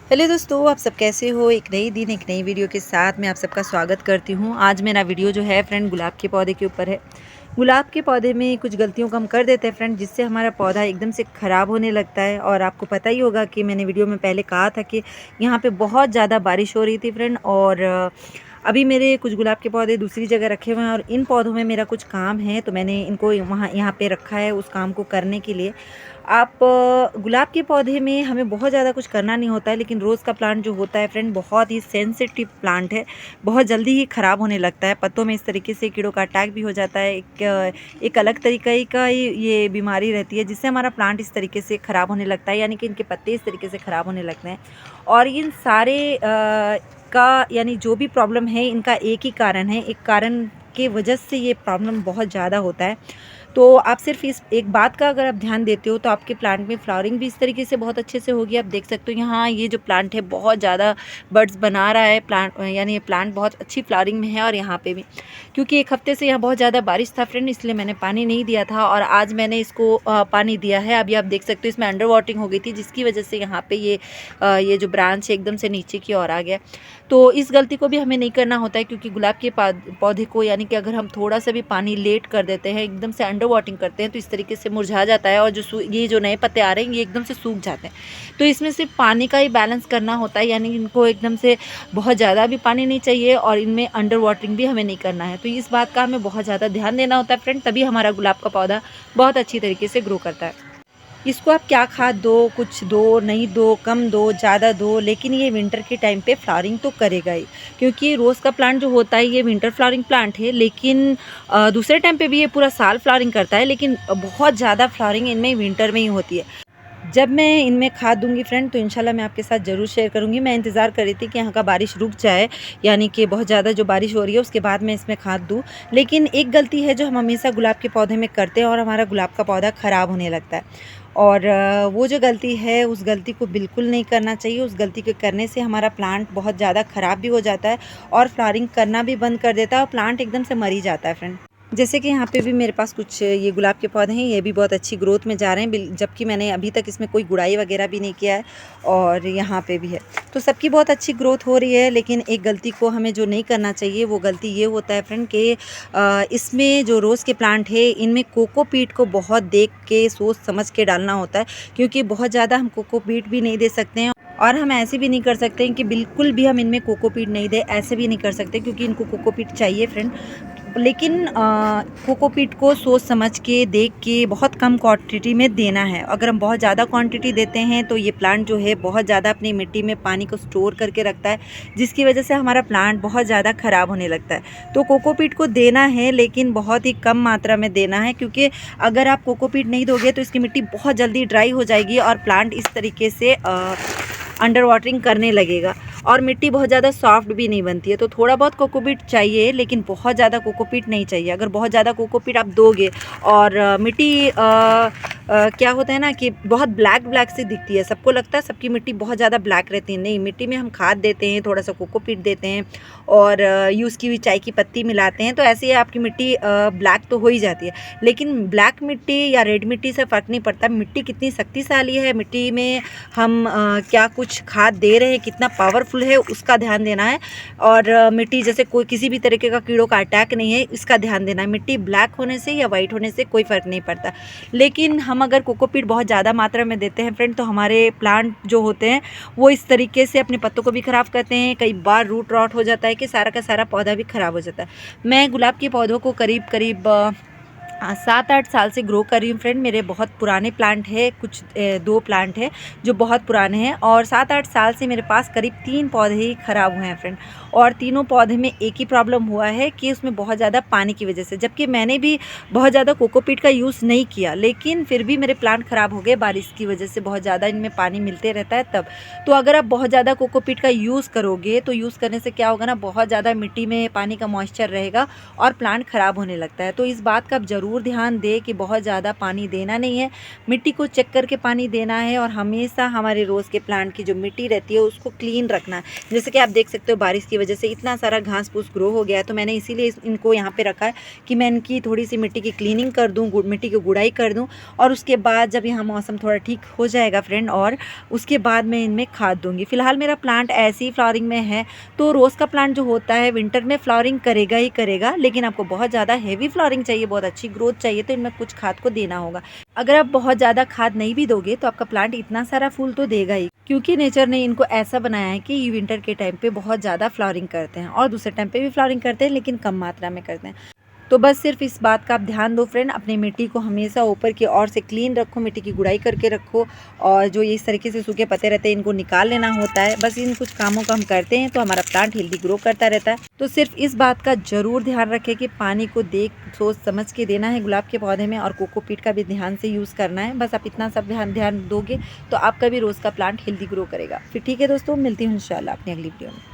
Hello दोस्तों, आप सब कैसे हो। एक नई दिन एक नई वीडियो के साथ मैं आप सबका स्वागत करती हूँ। आज मेरा वीडियो जो है फ्रेंड गुलाब के पौधे के ऊपर है। गुलाब के पौधे में कुछ गलतियों को हम कर देते हैं फ्रेंड, जिससे हमारा पौधा एकदम से ख़राब होने लगता है। और आपको पता ही होगा कि मैंने वीडियो में पहले कहा था कि यहाँ पे बहुत ज़्यादा बारिश हो रही थी फ्रेंड। और अभी मेरे कुछ गुलाब के पौधे दूसरी जगह रखे हुए हैं और इन पौधों में मेरा कुछ काम है, तो मैंने इनको वहाँ यहाँ पे रखा है उस काम को करने के लिए। आप गुलाब के पौधे में हमें बहुत ज़्यादा कुछ करना नहीं होता है, लेकिन रोज़ का प्लांट जो होता है फ्रेंड बहुत ही सेंसिटिव प्लांट है। बहुत जल्दी ही ख़राब होने लगता है। पत्तों में इस तरीके से कीड़ों का अटैक भी हो जाता है। एक अलग तरीके का ये बीमारी रहती है, जिससे हमारा प्लांट इस तरीके से ख़राब होने लगता है, यानी कि इनके पत्ते इस तरीके से ख़राब होने लगते हैं। और इन सारे का यानी जो भी प्रॉब्लम है, इनका एक ही कारण है। एक कारण के वजह से ये प्रॉब्लम बहुत ज़्यादा होता है। तो आप सिर्फ इस एक बात का अगर आप ध्यान देते हो, तो आपके प्लांट में फ्लावरिंग भी इस तरीके से बहुत अच्छे से होगी। आप देख सकते हो यहाँ ये जो प्लांट है बहुत ज़्यादा बड्स बना रहा है प्लांट, यानी ये प्लांट बहुत अच्छी फ्लावरिंग में है। और यहाँ पे भी क्योंकि एक हफ्ते से यहाँ बहुत ज़्यादा बारिश था फ्रेंड, इसलिए मैंने पानी नहीं दिया था और आज मैंने इसको पानी दिया है। अभी आप देख सकते हो इसमें अंडर वाटरिंग हो गई थी, जिसकी वजह से यहाँ पे ये जो ब्रांच है एकदम से नीचे की ओर आ गया। तो इस गलती को भी हमें नहीं करना होता है, क्योंकि गुलाब के पौधे को यानी कि अगर हम थोड़ा सा भी पानी लेट कर देते हैं, एकदम से अंडर वाटरिंग करते हैं, तो इस तरीके से मुरझा जाता है और ये जो नए पत्ते आ रहे हैं ये एकदम से सूख जाते हैं। तो इसमें सिर्फ पानी का ही बैलेंस करना होता है, यानी इनको एकदम से बहुत ज़्यादा भी पानी नहीं चाहिए और इनमें अंडर वाटरिंग भी हमें नहीं करना है। तो इस बात का हमें बहुत ज़्यादा ध्यान देना होता है फ्रेंड, तभी हमारा गुलाब का पौधा बहुत अच्छी तरीके से ग्रो करता है। इसको आप क्या खाद दो, कुछ दो, नहीं दो, कम दो, ज़्यादा दो, लेकिन ये विंटर के टाइम पे फ्लावरिंग तो करेगा ही। क्योंकि रोज़ का प्लांट जो होता है ये विंटर फ्लावरिंग प्लांट है, लेकिन दूसरे टाइम पे भी ये पूरा साल फ्लावरिंग करता है, लेकिन बहुत ज़्यादा फ्लावरिंग इनमें विंटर में ही होती है। जब मैं इनमें खाद दूंगी फ्रेंड, तो इंशाल्लाह मैं आपके साथ ज़रूर शेयर करूंगी। मैं इंतज़ार कर रही थी कि यहाँ का बारिश रुक जाए, यानी कि बहुत ज़्यादा जो बारिश हो रही है उसके बाद मैं इसमें खाद दूँ। लेकिन एक गलती है जो हम हमेशा गुलाब के पौधे में करते हैं और हमारा गुलाब का पौधा ख़राब होने लगता है। और वो जो गलती है उस गलती को बिल्कुल नहीं करना चाहिए। उस गलती को करने से हमारा प्लांट बहुत ज़्यादा ख़राब भी हो जाता है और फ्लावरिंग करना भी बंद कर देता है और प्लांट एकदम से मर ही जाता है फ्रेंड। जैसे कि यहाँ पे भी मेरे पास कुछ ये गुलाब के पौधे हैं, ये भी बहुत अच्छी ग्रोथ में जा रहे हैं, जबकि मैंने अभी तक इसमें कोई गुड़ाई वगैरह भी नहीं किया है। और यहाँ पे भी है, तो सबकी बहुत अच्छी ग्रोथ हो रही है। लेकिन एक गलती को हमें जो नहीं करना चाहिए, वो गलती ये होता है फ्रेंड कि इसमें जो रोज़ के प्लांट है इनमें कोकोपीट को बहुत देख के सोच समझ के डालना होता है। क्योंकि बहुत ज़्यादा हम कोकोपीट भी नहीं दे सकते हैं और हम ऐसे भी नहीं कर सकते हैं कि बिल्कुल भी हम इनमें कोकोपीट नहीं दें, ऐसे भी नहीं कर सकते, क्योंकि इनको कोकोपीट चाहिए फ्रेंड। लेकिन कोकोपीट को सोच समझ के देख के बहुत कम क्वांटिटी में देना है। अगर हम बहुत ज़्यादा क्वांटिटी देते हैं तो ये प्लांट जो है बहुत ज़्यादा अपनी मिट्टी में पानी को स्टोर करके रखता है, जिसकी वजह से हमारा प्लांट बहुत ज़्यादा ख़राब होने लगता है। तो कोकोपीट को देना है, लेकिन बहुत ही कम मात्रा में देना है, क्योंकि अगर आप कोकोपीट नहीं दोगे तो इसकी मिट्टी बहुत जल्दी ड्राई हो जाएगी और प्लांट इस तरीके से अंडर वाटरिंग करने लगेगा और मिट्टी बहुत ज़्यादा सॉफ्ट भी नहीं बनती है। तो थोड़ा बहुत कोकोपीट चाहिए, लेकिन बहुत ज़्यादा कोकोपीट नहीं चाहिए। अगर बहुत ज़्यादा कोकोपीट आप दोगे और मिट्टी क्या होता है ना कि बहुत ब्लैक ब्लैक सी दिखती है, सबको लगता है सबकी मिट्टी बहुत ज़्यादा ब्लैक रहती है। नहीं, मिट्टी में हम खाद देते हैं, थोड़ा सा कोकोपीट देते हैं और यूज़ की हुई चाय की पत्ती मिलाते हैं, तो ऐसे ही आपकी मिट्टी ब्लैक तो हो ही जाती है। लेकिन ब्लैक मिट्टी या रेड मिट्टी से फ़र्क नहीं पड़ता, मिट्टी कितनी शक्तिशाली है, मिट्टी में हम क्या कुछ खाद दे रहे हैं, कितना पावरफुल है, उसका ध्यान देना है। और मिट्टी जैसे कोई किसी भी तरीके का कीड़ों का अटैक नहीं है, इसका ध्यान देना है। मिट्टी ब्लैक होने से या वाइट होने से कोई फ़र्क नहीं पड़ता। लेकिन हम अगर कोकोपीट बहुत ज़्यादा मात्रा में देते हैं फ्रेंड, तो हमारे प्लांट जो होते हैं वो इस तरीके से अपने पत्तों को भी ख़राब करते हैं। कई बार रूट रॉट हो जाता है कि सारा का सारा पौधा भी ख़राब हो जाता है। मैं गुलाब के पौधों को करीब करीब 7-8 साल से ग्रो कर रही हूँ फ्रेंड। मेरे बहुत पुराने प्लांट है, कुछ 2 प्लांट है जो बहुत पुराने हैं और 7-8 साल से मेरे पास करीब 3 पौधे ही ख़राब हुए हैं फ्रेंड। और तीनों पौधे में एक ही प्रॉब्लम हुआ है कि उसमें बहुत ज़्यादा पानी की वजह से, जबकि मैंने भी बहुत ज़्यादा कोकोपीट का यूज़ नहीं किया, लेकिन फिर भी मेरे प्लांट ख़राब हो गए बारिश की वजह से। बहुत ज़्यादा इनमें पानी मिलते रहता है तब। तो अगर आप बहुत ज़्यादा कोकोपीट का यूज़ करोगे, तो यूज़ करने से क्या होगा ना, बहुत ज़्यादा मिट्टी में पानी का मॉइस्चर रहेगा और प्लांट ख़राब होने लगता है। तो इस बात का आप ज़रूर ज़रूर ध्यान दें कि बहुत ज़्यादा पानी देना नहीं है, मिट्टी को चेक करके पानी देना है और हमेशा हमारे रोज़ के प्लांट की जो मिट्टी रहती है उसको क्लीन रखना है। जैसे कि आप देख सकते हो बारिश की वजह से इतना सारा घास फूस ग्रो हो गया है, तो मैंने इसीलिए इनको यहाँ पे रखा है कि मैं इनकी थोड़ी सी मिट्टी की क्लीनिंग कर दूँ, मिट्टी की गुड़ाई कर दूँ और उसके बाद जब यहाँ मौसम थोड़ा ठीक हो जाएगा फ्रेंड, और उसके बाद मैं इनमें खाद दूँगी। फ़िलहाल मेरा प्लांट ऐसी ही फ्लावरिंग में है, तो रोज़ का प्लांट जो होता है विंटर में फ्लावरिंग करेगा ही करेगा, लेकिन आपको बहुत ज़्यादा हेवी फ्लावरिंग चाहिए, बहुत अच्छी ग्रोथ चाहिए, तो इनमें कुछ खाद को देना होगा। अगर आप बहुत ज़्यादा खाद नहीं भी दोगे तो आपका प्लांट इतना सारा फूल तो देगा ही, क्योंकि नेचर ने इनको ऐसा बनाया है कि ये विंटर के टाइम पे बहुत ज़्यादा फ्लावरिंग करते हैं और दूसरे टाइम पे भी फ्लावरिंग करते हैं, लेकिन कम मात्रा में करते हैं। तो बस सिर्फ इस बात का आप ध्यान दो फ्रेंड, अपनी मिट्टी को हमेशा ऊपर की ओर से क्लीन रखो, मिट्टी की गुड़ाई करके रखो, और जो ये इस तरीके से सूखे पत्ते रहते हैं इनको निकाल लेना होता है। बस इन कुछ कामों को हम करते हैं तो हमारा प्लांट हेल्दी ग्रो करता रहता है। तो सिर्फ इस बात का ज़रूर ध्यान रखें कि पानी को देख सोच समझ के देना है गुलाब के पौधे में, और कोकोपीट का भी ध्यान से यूज़ करना है। बस आप इतना सब ध्यान दोगे तो आपका भी रोज़ का प्लांट हेल्दी ग्रो करेगा। फिर ठीक है दोस्तों, मिलती हूँ इंशाल्लाह अपनी अगली वीडियो में।